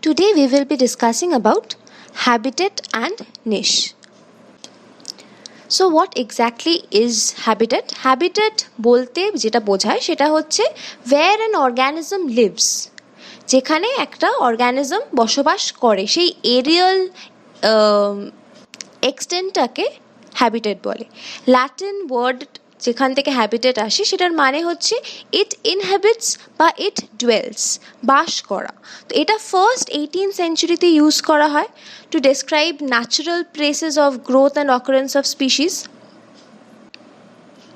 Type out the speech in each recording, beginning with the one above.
Today we will be discussing about habitat and niche. So what exactly is habitat? Habitat বলতে যেটা বোঝায় সেটা হচ্ছে where an organism lives, যেখানে একটা অর্গানিজম বসবাস করে সেই এরিয়াল এক্সটেন্টটাকে হ্যাবিটেট বলে। ল্যাটিন ওয়ার্ড যেখান থেকে হ্যাবিটেট আসে সেটার মানে হচ্ছে ইট ইনহ্যাবিটস বা ইট ডুয়েলস, বাস করা। তো এটা ফার্স্ট 18th সেঞ্চুরিতে ইউজ করা হয় to describe natural places of growth and occurrence of species.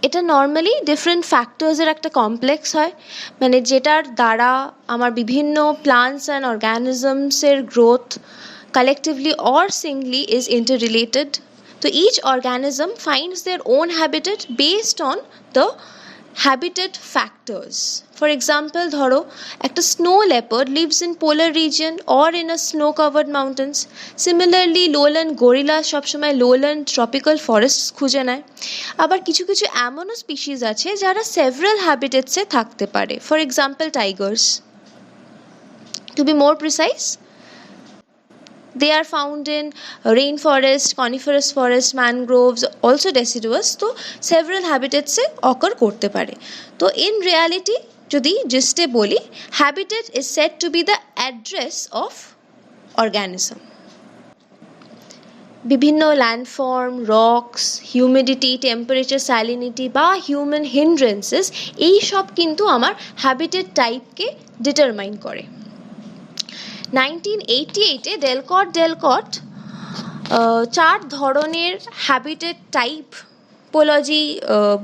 এটা নর্মালি ডিফারেন্ট ফ্যাক্টরসের একটা কমপ্লেক্স হয়, মানে যেটার দ্বারা আমার বিভিন্ন প্লান্টস অ্যান্ড অর্গানিজমসের growth collectively or singly is interrelated. So each organism finds their own habitat based on the habitat factors. For example, ধরো একটা snow leopard lives in polar region or in a snow covered mountains. Similarly, lowland gorilla সবসময় lowland tropical forests খুঁজে নেয়। আবার কিছু কিছু এমনও species আছে যারা several habitats এ থাকতে পারে। For example, tigers. To be more precise, they are found in rainforest, coniferous forest, mangroves, also deciduous. তো several habitats এ occur করতে পারে। তো in reality যদি জিস্টে বলি, habitat is said to be the address of organism. বিভিন্ন landform, rocks, humidity, temperature, salinity বা human হিন্ড্রেন্সেস এই সব কিন্তু আমার হ্যাবিটেট টাইপকে ডিটারমাইন করে। 1988-এ ডেলকট চার ধরনের হ্যাবিটেট টাইপোলজি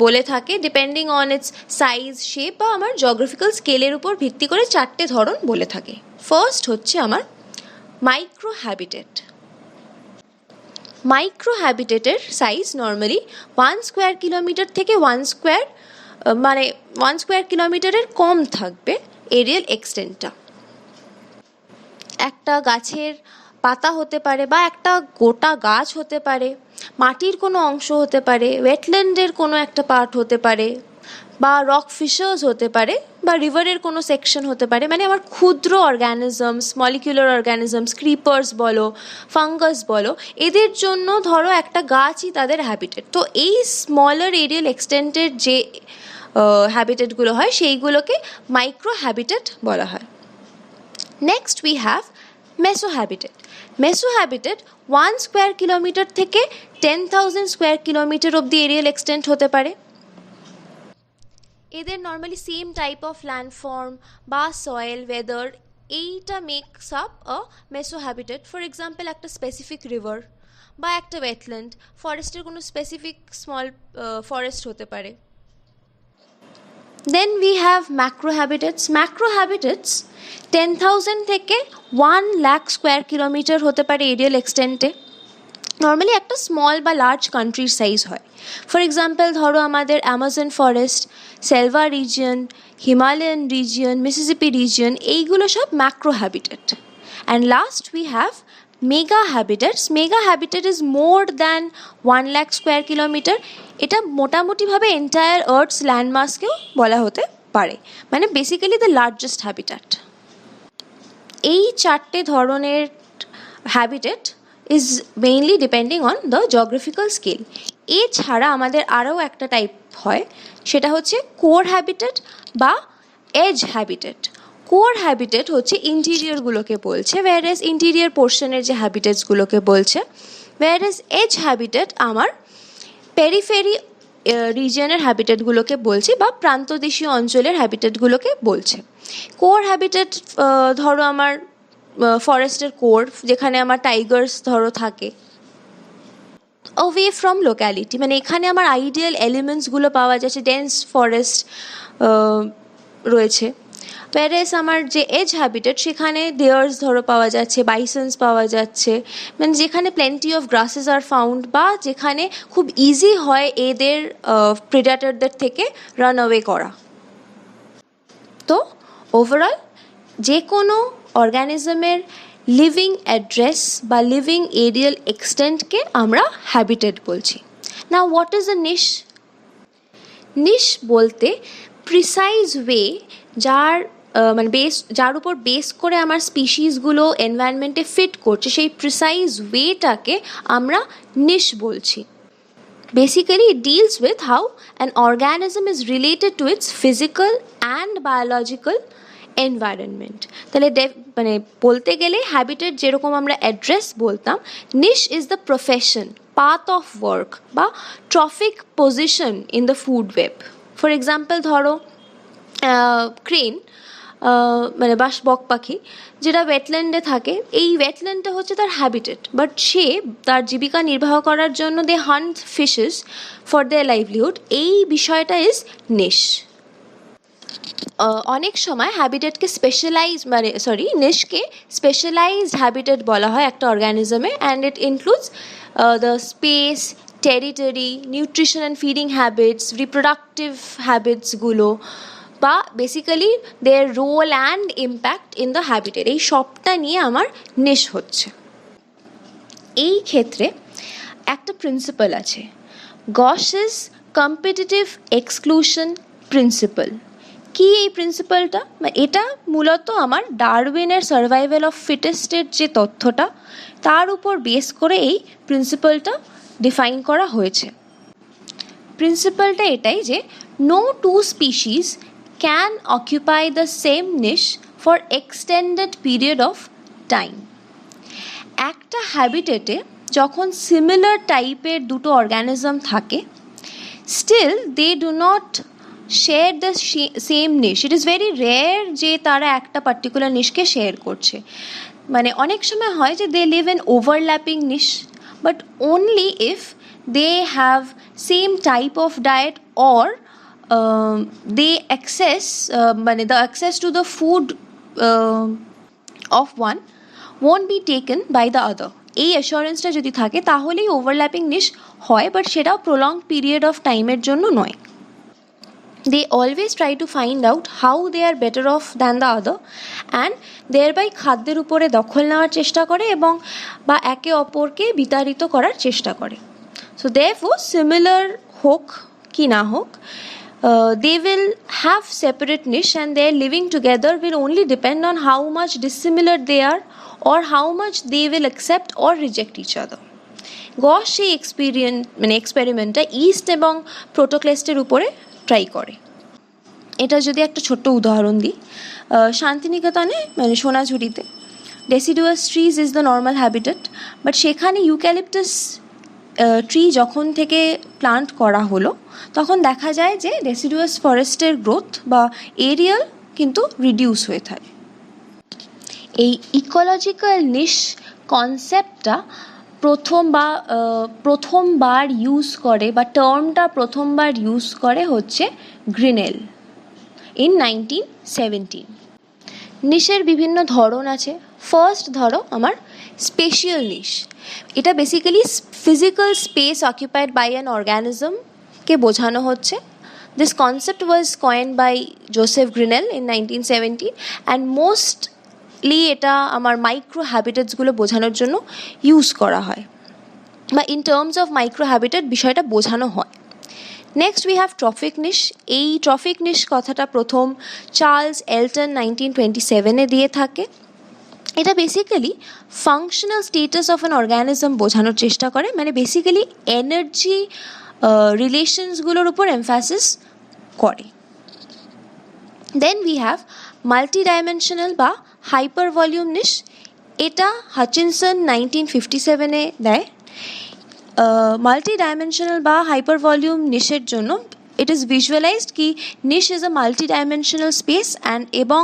বলে থাকে, depending on it's size, shape বা আমার জিওগ্রাফিক্যাল স্কেলের উপর ভিত্তি করে চারটে ধরন বলে থাকে। ফার্স্ট হচ্ছে আমার মাইক্রো হ্যাবিটেট। মাইক্রো হ্যাবিটেটের সাইজ নর্মালি 1 স্কোয়ার কিলোমিটার থেকে 1 স্কোয়ার কিলোমিটারের কম থাকবে এরিয়াল এক্সটেন্টটা। একটা গাছের পাতা হতে পারে বা একটা গোটা গাছ হতে পারে, মাটির কোনো অংশ হতে পারে, ওয়েটল্যান্ডের কোনো একটা পার্ট হতে পারে, বা রক ফিশার্স হতে পারে, বা রিভারের কোনো সেকশন হতে পারে। মানে আমার ক্ষুদ্র অর্গানিজমস, মলিকুলার অর্গানিজমস, ক্রিপার্স বলো, ফাঙ্গাস বলো, এদের জন্য ধরো একটা গাছই তাদের হ্যাবিটেট। তো এই স্মলার এরিয়াল এক্সটেন্টের যে হ্যাবিটেটগুলো হয় সেইগুলোকে মাইক্রো হ্যাবিটেট বলা হয়। Next we have mesohabitat. Mesohabitat 1 square kilometre থেকে 10,000 স্কোয়ার কিলোমিটার অব্দি এরিয়াল এক্সটেন্ট হতে পারে। এদের normally same type of landform বা সয়েল, ওয়েদার এইটা makes up a mesohabitat. For example, একটা স্পেসিফিক রিভার বা একটা ওয়েটল্যান্ড, ফরেস্টের কোনো স্পেসিফিক স্মল ফরেস্ট হতে পারে। Then we have macrohabitats. Macrohabitats 10,000 থেকে 1 লাখ স্কোয়ার কিলোমিটার হতে পারে এরিয়াল এক্সটেন্টে। নর্মালি একটা স্মল বা লার্জ কান্ট্রির সাইজ হয়। ফর এক্সাম্পল, ধরো আমাদের Amazon forest, selva region, Himalayan region, Mississippi region, এইগুলো সব macro habitat. And last we have mega habitats. Mega habitat is more than 1 lakh square kilometre. এটা মোটামুটিভাবে এন্টায়ার আর্থস ল্যান্ডমাসকেও বলা হতে পারে, মানে বেসিক্যালি দ্য লার্জেস্ট হ্যাবিটেট। এই চারটে ধরনের habitat is mainly depending on the geographical scale. এছাড়া আমাদের আরও একটা টাইপ হয়, সেটা হচ্ছে কোর হ্যাবিটেট বা এজ হ্যাবিটেট। কোর হ্যাবিটেট হচ্ছে ইন্টিরিয়রগুলোকে বলছে, ওয়্যারএজ ইন্টিরিয়র পোর্শনের যে হ্যাবিটেটসগুলোকে বলছে, ওয়্যারএজ এজ হ্যাবিটেট আমার পেরিফেরি রিজিয়নের হ্যাবিটেটগুলোকে বলছে বা প্রান্তদেশীয় অঞ্চলের হ্যাবিটেটগুলোকে বলছে। কোর হ্যাবিটেট ধরো আমার ফরেস্টের কোর, যেখানে আমার টাইগার্স ধরো থাকে। অ্যাওয়ে ফ্রম লোক্যালিটি, মানে এখানে আমার আইডিয়াল এলিমেন্টসগুলো পাওয়া যাচ্ছে, ডেন্স ফরেস্ট রয়েছে। ওয়্যারএজ আমার যে এজ হ্যাবিটেট, সেখানে ডিয়ার্স ধরো পাওয়া যাচ্ছে, বাইসন্স পাওয়া যাচ্ছে, মানে যেখানে plenty of grasses are found, বা যেখানে খুব ইজি হয় এদের প্রেডেটরদের থেকে রান অ্যাওয়ে করা। তো ওভারঅল যে কোনো অর্গানিজমের লিভিং অ্যাড্রেস বা লিভিং এরিয়াল এক্সটেন্টকে আমরা হ্যাবিটেট বলছি। নাও হোয়াট ইজ আ নিশ? নিশ বলতে প্রিসাইজ ওয়ে যার মানে যার উপর বেস করে আমার স্পিসিসগুলো এনভায়রনমেন্টে ফিট করছে, সেই প্রিসাইজ ওয়েটাকে আমরা নিশ বলছি। Basically, it deals with how an organism is related to its physical and biological environment. তাহলে মানে বলতে গেলে হ্যাবিটেট যেরকম আমরা অ্যাড্রেস বলতাম, niche is the profession, path of work বা trophic position in the food web. For example ধরো crane, মানে বক পাখি যেটা ওয়েটল্যান্ডে থাকে, এই ওয়েটল্যান্ডটা হচ্ছে তার হ্যাবিটেট, বাট সে তার জীবিকা নির্বাহ করার জন্য they hunt fishes for their livelihood. এই বিষয়টা ইজ নিশ। অনেক সময় হ্যাবিটেটকে নিশকে স্পেশালাইজড হ্যাবিটেট বলা হয় একটা অর্গ্যানিজমে, and it includes the space, territory, nutrition and feeding habits, reproductive হ্যাবিটসগুলো, বা basically their role and impact in the habitat, এই সবটা নিয়ে আমার নিশ হচ্ছে। এই ক্ষেত্রে একটা প্রিন্সিপাল আছে, গসেস কম্পিটিটিভ এক্সক্লুশন প্রিন্সিপাল। কি এই প্রিন্সিপালটা? এটা মূলত আমার ডারউইনের সার্ভাইভাল অফ ফিটেস্টের যে তথ্যটা, তার উপর বেস করে এই প্রিন্সিপালটা ডিফাইন করা হয়েছে। প্রিন্সিপালটা এটাই যে no two species can occupy the same niche for extended period of time. একটা হ্যাবিটেটে যখন সিমিলার টাইপের দুটো অর্গ্যানিজম থাকে, still they do not share the same niche. It is very rare যে তারা একটা পার্টিকুলার নিশকে শেয়ার করছে। মানে অনেক সময় হয় যে they live in overlapping niche, but only if they have same type of diet or they access the access to the food of one won't be taken by the other. এই অ্যাসুরেন্সটা যদি থাকে তাহলেই ওভারল্যাপিং নিশ হয়, but সেটাও prolong period of টাইমের জন্য নয়। they always try to find out how they are better off than the other and thereby খাদ্যের উপরে দখল নেওয়ার চেষ্টা করে এবং বা একে অপরকে বিতাড়িত করার চেষ্টা করে। so therefore similar হোক কি না হোক, they will have separate niche and their living together will only depend on how much dissimilar they are or how much they will accept or reject each other. গস সেই এক্সপেরিমেন্টটা east এবং প্রোটোক্লেস্টের উপরে try করে। এটা যদি একটা ছোট্ট উদাহরণ দিই, শান্তিনিকেতনে মানে সোনাঝুরিতে deciduous trees is the normal habitat, but সেখানে ইউক্যালিপটাস ট্রি যখন থেকে প্লান্ট করা হলো তখন দেখা যায় যে ডেসিডুয়াস ফরেস্টের গ্রোথ বা এরিয়াল কিন্তু রিডিউস হয়ে থাকে। এই ইকোলজিক্যাল নিশ কনসেপ্টটা প্রথমবার ইউজ করে বা টার্মটা প্রথমবার ইউজ করে হচ্ছে গ্রিনেল ইন 1917। নিশের বিভিন্ন ধরন আছে। ফার্স্ট ধরো আমার স্পেশিয়াল নিশ, এটা basically physical space occupied by an অর্গ্যানিজমকে বোঝানো হচ্ছে। This concept was coined by Joseph Grinnell in 1917 and mostly এটা আমার মাইক্রো হ্যাবিটেটসগুলো বোঝানোর জন্য ইউজ করা হয়, বা in terms of micro habitat বিষয়টা বোঝানো হয়। নেক্সট উই হ্যাভ ট্রফিক নিশ। এই ট্রফিক নিশ কথাটা প্রথম চার্লস এলটন 1927 দিয়ে থাকে। এটা basically functional status of an অর্গ্যানিজম বোঝানোর চেষ্টা করে, মানে বেসিক্যালি এনার্জি রিলেশনসগুলোর উপর এমফাসিস করে। Then we have multi dimensional বা হাইপার ভলিউম নিশ। এটা হাচিনসন 1957 দেয়। মাল্টি ডাইমেনশনাল বা হাইপার ভলিউম নিশের জন্য ইট ইজ ভিজুয়ালাইজড কি niche is a multi dimensional space and এবং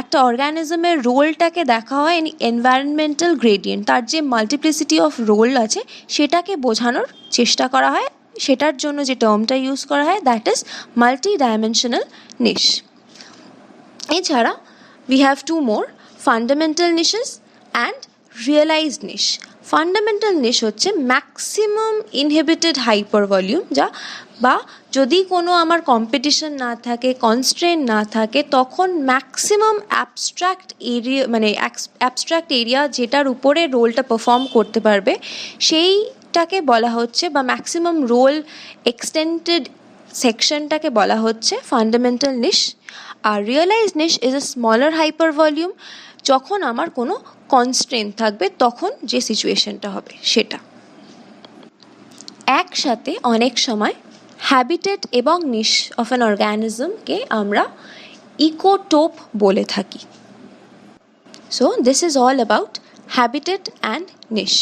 একটা অর্গ্যানিজমের রোলটাকে দেখা হয় এনভায়রনমেন্টাল গ্রেডিয়েন্ট, তার যে মাল্টিপ্লিসিটি অফ রোল আছে সেটাকে বোঝানোর চেষ্টা করা হয়। সেটার জন্য যে টার্মটা ইউজ করা হয় that is multi dimensional niche. এছাড়া we have two more, fundamental niches and realised niche. Fundamental niche হচ্ছে ম্যাক্সিমাম ইনহিবিটেড হাইপার ভলিউম, যা বা যদি কোনো আমার কম্পিটিশন না থাকে, কনস্ট্রেন্ট না থাকে, তখন ম্যাক্সিমাম অ্যাবস্ট্র্যাক্ট এরিয়া যেটার উপরে রোলটা পারফর্ম করতে পারবে সেইটাকে বলা হচ্ছে, বা ম্যাক্সিমাম রোল এক্সটেন্ডেড সেকশনটাকে বলা হচ্ছে ফান্ডামেন্টাল নিশ। আর realise niche is a smaller hyper volume, যখন আমার কোনো কনস্ট্রেন্ট থাকবে তখন যে সিচুয়েশনটা হবে সেটা। একসাথে অনেক সময় হ্যাবিটেট এবং নিশ অফ অ্যান অর্গ্যানিজমকে আমরা ইকোটোপ বলে থাকি। So this is all about habitat and niche.